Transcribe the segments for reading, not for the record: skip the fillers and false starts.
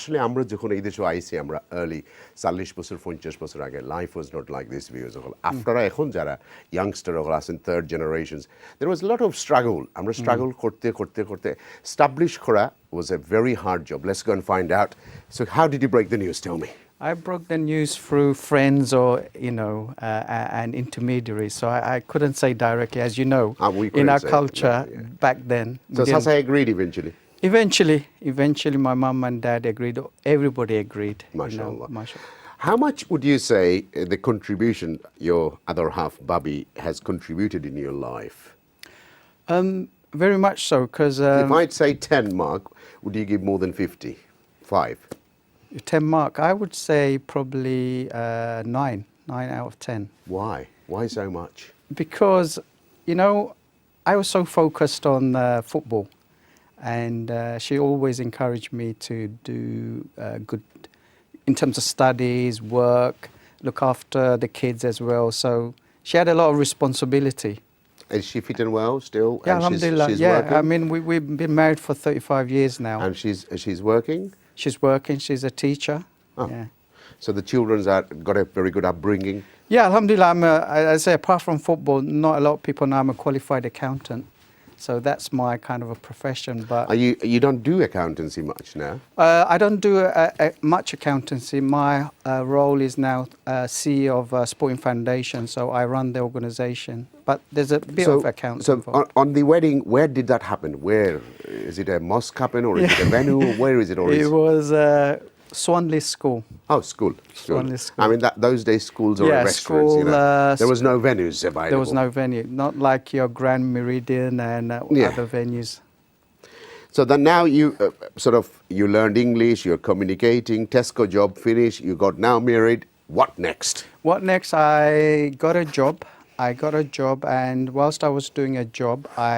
আসলে আমরা যখন এই দেশে আইছি আমরা early 40 বছর 50 বছর আগে life was not like this views আপনারা এখন যারা youngster হল আছেন third generations there was a lot of struggle আমরা struggle করতে করতে করতে establish করা was a very hard job. Let's go and find out. So how did you break the news? Tell me. I broke the news through friends or, and intermediaries. So I couldn't say directly, as you know, in our culture back then. So Sasa agreed eventually? Eventually my mum and dad agreed. Everybody agreed. MashaAllah. How much would you say the contribution your other half, Bobby, has contributed in your life? Very much so, because... if I'd say 10, Mark, would you give more than 50? 5? 10 mark, I would say probably 9 out of 10. Why? Why so much? Because, I was so focused on football, and she always encouraged me to do good in terms of studies, work, look after the kids as well. So she had a lot of responsibility. Is she fit and well still? Yeah, and alhamdulillah. She's yeah, working? I mean, we've been married for 35 years now. And she's working? She's working. She's a teacher. Oh. Yeah. So the children's got a very good upbringing? Yeah, alhamdulillah. I say apart from football, not a lot of people know I'm a qualified accountant. So that's my kind of a profession. But you don't do accountancy much now? I don't do much accountancy. My role is now CEO of Sporting Foundation, so I run the organisation. But there's a bit of accounting. So on the wedding, where did that happen? Where? Is it a mosque happen or is it a venue? Where is it? Or it was Swanley School. Oh, school. Swanley School. I mean, those days schools or restaurants, school, there was no venues available. There was no venue, not like your Grand Meridian and other venues. So then now you you learned English, you're communicating, Tesco job finished, you got now married. What next? What next? I got a job, and whilst I was doing a job, I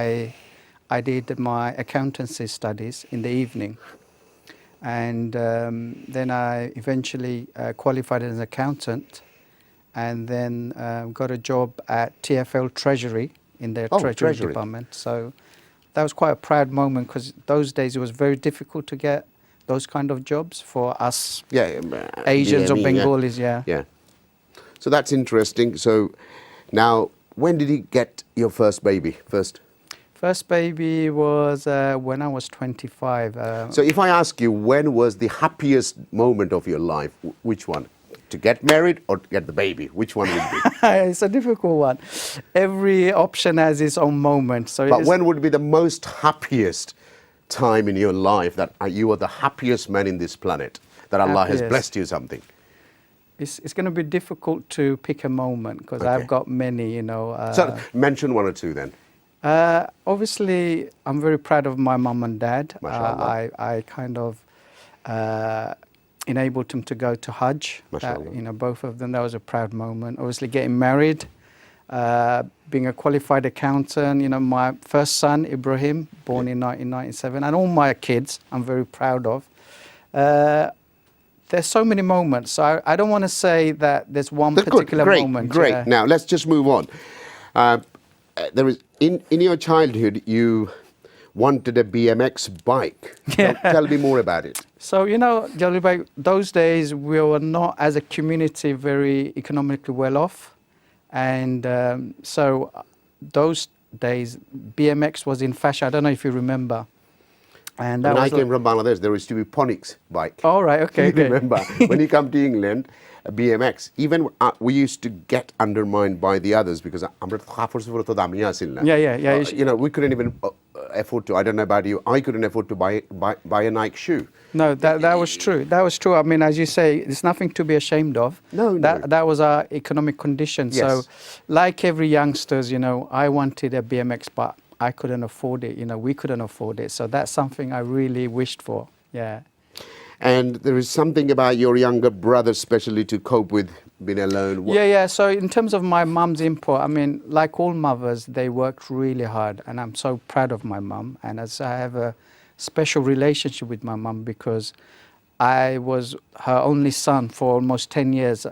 did my accountancy studies in the evening. And then I eventually qualified as an accountant, and then got a job at TfL Treasury in their Treasury department. So that was quite a proud moment, because those days it was very difficult to get those kind of jobs for us Asians or Bengalis. Yeah. So that's interesting. So now, when did you get your first baby? First baby was when I was 25. So if I ask you, when was the happiest moment of your life, which one? To get married or to get the baby? Which one would be? It's a difficult one. Every option has its own moment. But when would be the most happiest time in your life that you are the happiest man in this planet, that Allah has blessed you something? It's going to be difficult to pick a moment, because I've got many, So mention one or two then. Obviously, I'm very proud of my mum and dad. I kind of enabled them to go to Hajj. Both of them. That was a proud moment. Obviously, getting married, being a qualified accountant. My first son, Ibrahim, born in 1997, and all my kids, I'm very proud of. There's so many moments. So I don't want to say that there's one particular moment. Great. Now let's just move on. There is in your childhood you wanted a BMX bike. Tell me more about it. So Jalil Bhai, those days we were not, as a community, very economically well off, and so those days BMX was in fashion. I don't know if you remember. And when I came from Bangladesh, there used to be Ponix bike. Oh, right, okay. Remember, when you come to England, BMX, even we used to get undermined by the others because we couldn't even afford to. I don't know about you. I couldn't afford to buy a Nike shoe. No, that was true. That was true. I mean, as you say, there's nothing to be ashamed of. No. That was our economic condition. Yes. So, like every youngsters, I wanted a BMX, but I couldn't afford it. We couldn't afford it. So that's something I really wished for. Yeah. And there is something about your younger brother, especially to cope with being alone. Yeah. So in terms of my mum's input, I mean, like all mothers, they worked really hard, and I'm so proud of my mum. And as I have a special relationship with my mum, because I was her only son for almost 10 years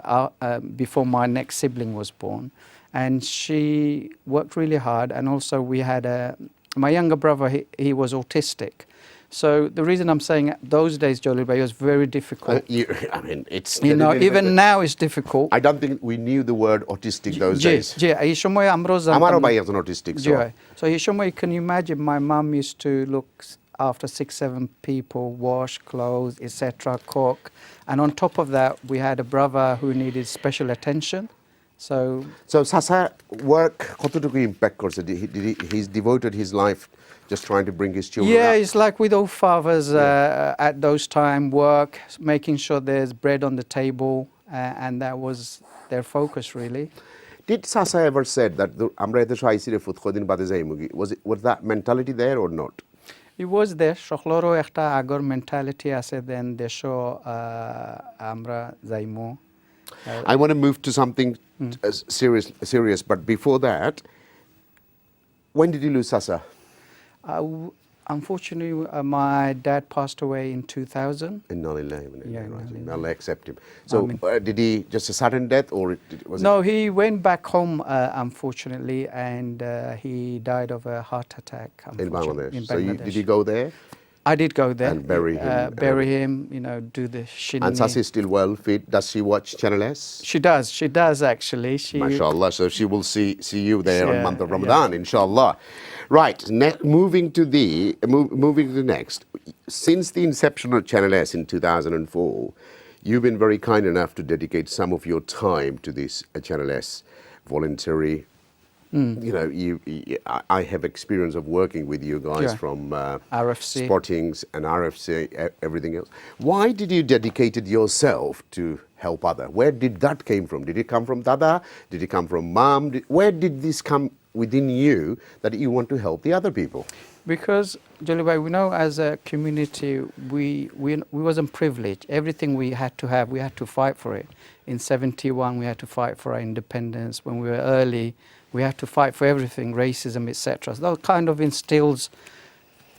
before my next sibling was born. And she worked really hard. And also we had my younger brother, he was autistic. So the reason I'm saying those days, Jolly Bay, was very difficult. I mean, it's... Even now it's difficult. I don't think we knew the word autistic those days. এই সময় আমরা জানতাম আমারও না। ভাই একজন autistic, জি so... ভাই। So এই সময়, can you imagine, my mum used to look after 6-7 people, wash clothes, etc., cook, and on top of that we had a brother who needed special attention. So Sasa work কতটুকু impact করছে? He's devoted his life just trying to bring his children yeah, up. it's like with all fathers at those time, work, making sure there's bread on the table, and that was their focus really. Did Sasa ever said that আমরা এতে আইসিরে ফুত কদিন বাদে যাইমুগি? Was that mentality there or not? It was there. সকলেরও একটা আগর mentality আছে, then দেশও আমরা যাইমু. I want to move to something serious, but before that, when did you lose Sasa? Unfortunately, my dad passed away in 2000. Inna lillahi wa inna Yeah, ilaihi raji'un. inna May Allah accept him. So, Amin. did he just a sudden death, or was No, it? he went back home, unfortunately, and he died of a heart attack. In Bangladesh. In So, Bangladesh. did you go there? I did go there. And bury him. Bury him, do the shinni. And Sasa is still well fit. Does she watch Channel S? She does actually. MashaAllah. So she will see you there on Yeah, month of Ramadan, inshallah. Right. Moving to the next. Since the inception of Channel S in 2004, you've been very kind enough to dedicate some of your time to this Channel S voluntary. I have experience of working with you guys from RFC. Sportings and RFC, everything else. Why did you dedicate yourself to help other? Where did that came from? Did it come from Dada? Did it come from Mom? Where did this come within you that you want to help the other people? Because, Jolibhai, we know as a community, we wasn't privileged. Everything we had to have, we had to fight for it. In 71, we had to fight for our independence. When we were early, we had to fight for everything, racism, etc. So that kind of instills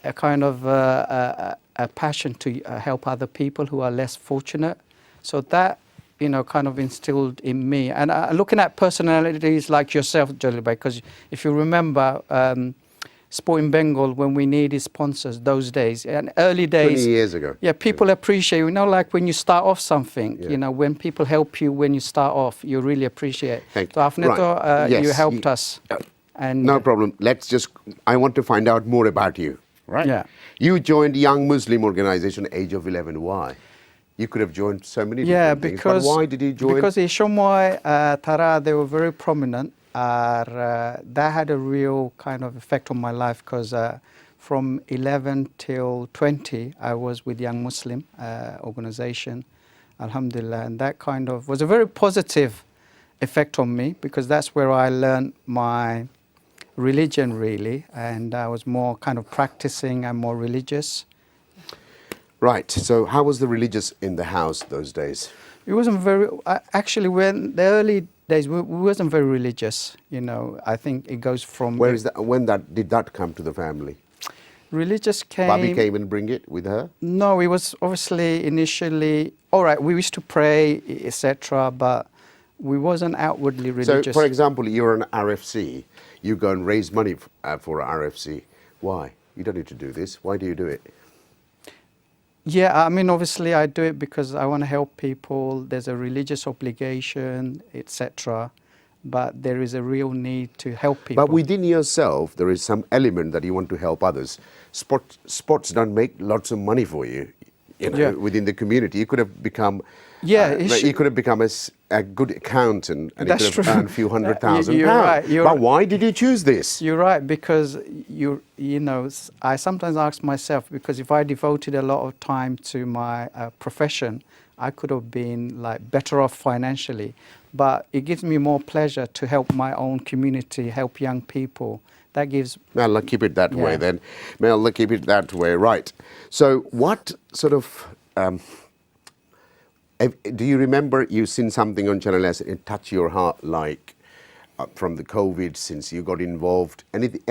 a kind of a passion to help other people who are less fortunate. So that, kind of instilled in me. And looking at personalities like yourself, Jolibhai, because if you remember, Sport in Bengal, when we needed sponsors those days, and early days. 20 years ago. Yeah, people appreciate, like when you start off something, when people help you when you start off, you really appreciate. Thank you. So Afneto, Right. you Yes, helped us. And No problem. I want to find out more about you. Right? Yeah. You joined Young Muslim Organization age of 11. Why? You could have joined so many different things, but why did you join? Because এই সময় তারা, they were very prominent. That had a real kind of effect on my life because from 11 till 20, I was with Young Muslim Organization, Alhamdulillah, and that kind of was a very positive effect on me because that's where I learned my religion really, and I was more kind of practicing and more religious. Right. So how was the religious in the house those days? It wasn't very, actually when the early days, we wasn't very religious, I think it goes from... Did that come to the family? Religious came... Bobby came and bring it with her? No, it was obviously initially, all right, we used to pray, etc., but we wasn't outwardly religious. So, for example, you're an RFC, you go and raise money for RFC. Why? You don't need to do this. Why do you do it? Yeah, I mean, obviously I do it because I want to help people. There's a religious obligation, etc. But there is a real need to help people. But within yourself, there is some element that you want to help others. Sports don't make lots of money for you, within the community. You could have become... you could have become a good accountant and you could have earned a few £100,000. Right, but why did you choose this? You're right, because I sometimes ask myself, because if I devoted a lot of time to my profession, I could have been better off financially. But it gives me more pleasure to help my own community, help young people. That gives... May Allah keep it that way then. May Allah keep it that way, right. So what sort of... do you remember you seen something on Channel S, it touched your heart from the COVID since you got involved?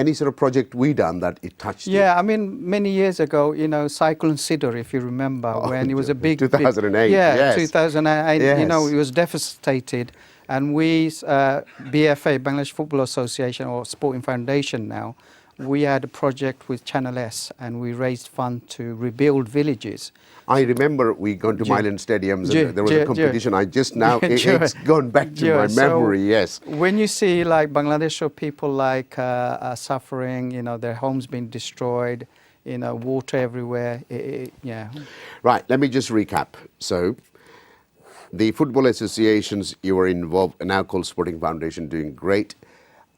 Any sort of project we done that it touched you? Yeah, I mean, many years ago, Cyclone Sidor, if you remember, when it was a big... 2008, yes. 2008, yes. It was devastated. And we, BFA, Bangladesh Football Association, or Sporting Foundation now, we had a project with Channel S and we raised funds to rebuild villages. I remember we gone to Milan stadiums Ji, and there was ji, a competition. I just now, Ji. it's gone back to my memory, yes. When you see like Bangladesh or people like suffering, you know, their homes being destroyed, you know, water everywhere, yeah. Right, let me just recap. So, the football associations you were involved, now called Sporting Foundation, doing great.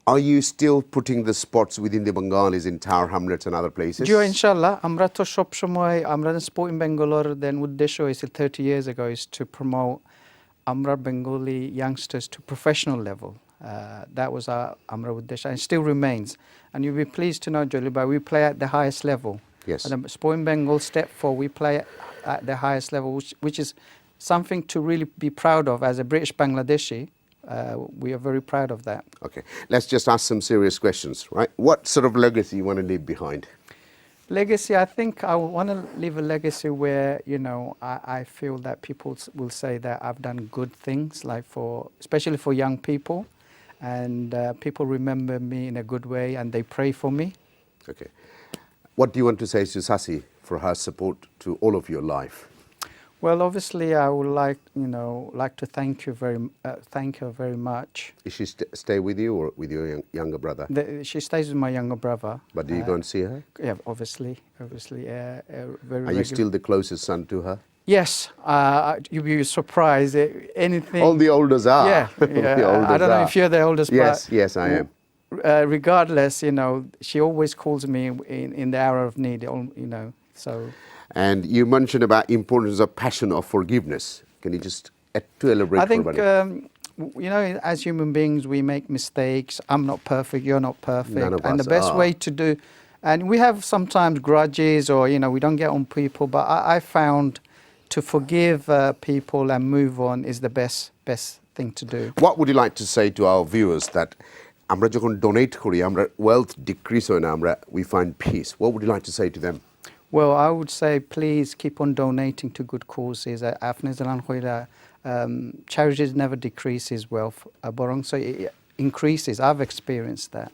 Are you still putting the sports within the Bengalis in Tower Hamlets and other places? জি ইনশাআল্লাহ আমরা তো সব সময় আমরা sporting Bangalore দেন উদ্দেশ্য হয়েছিল 30 years ago is to promote আমরা Bengali youngsters to professional level. That was our Amra Uddesha and still remains. And you'll be pleased to know, Joliba, we play at the highest level. Yes. And the Sporting Bengal step 4, we play at the highest level, which is something to really be proud of as a British Bangladeshi. We are very proud of that. Okay, let's just ask some serious questions, right? What sort of legacy you want to leave behind? Legacy, I think I want to leave a legacy where, you know, I feel that people will say that I've done good things, like especially for young people, and people remember me in a good way and they pray for me. Okay. What do you want to say to Sasi for her support to all of your life? Well, obviously, I would like to thank her very much. Is she stay with you or with your younger brother? She stays with my younger brother. But do you go and see her? Yeah, obviously, very. Are you still the closest son to her? Yes, you'll be surprised. Anything. All the oldest are. Yeah, I don't know if you're the oldest. Yes, I am. Regardless, you know, she always calls me in the hour of need. You know, so. And you mentioned about importance of passion of forgiveness. Can you just elaborate? I think you know, as human beings, we make mistakes. I'm not perfect. You're not perfect. None of and us the best are. way to do, and we have sometimes grudges, or you know, we don't get on people. But I found to forgive people and move on is the best thing to do. What would you like to say to our viewers that আমরা যখন donate করি, আমরা wealth decrease হয় না, we find peace? What would you like to say to them? Well, I would say please keep on donating to good causes. Charities never decreases wealth, so it increases. I've experienced that.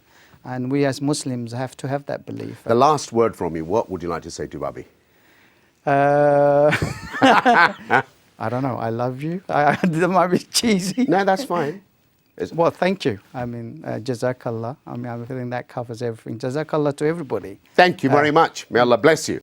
And we as Muslims have to have that belief. The last word from you, what would you like to say to Bobby? I don't know, I love you. That might be cheesy. No, that's fine. Well, thank you. I mean, Jazakallah. I mean, I think that covers everything. Jazakallah to everybody. Thank you very much. May Allah bless you.